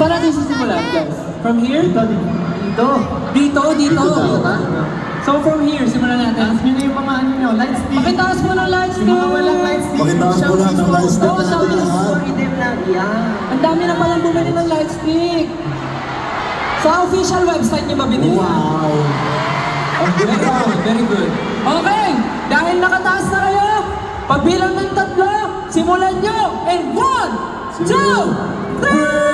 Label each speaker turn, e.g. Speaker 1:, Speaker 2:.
Speaker 1: Saan natin sisimulan, guys? From here?
Speaker 2: Dito.
Speaker 1: Dito?
Speaker 2: Dito.
Speaker 1: So from here, simulan natin.
Speaker 2: Taas nyo na yung mga ano nyo, light stick.
Speaker 1: Pakitaas mo ng light stick!
Speaker 2: Yung mga walang light stick.
Speaker 3: Pakitaas mo lang ng light stick
Speaker 1: Oo,
Speaker 3: natin
Speaker 1: sabi ko,
Speaker 3: lahat.
Speaker 2: Redeem lang. Yan.
Speaker 1: Ang dami na palang bumili ng light stick. Sa official website niyo ba binili?
Speaker 3: Wow! Ang
Speaker 1: Very
Speaker 3: ganda!
Speaker 1: good, very good. Okay, dahil nakataas na kayo, pagbilang ng 3, simulan nyo! And 1, 2, 3!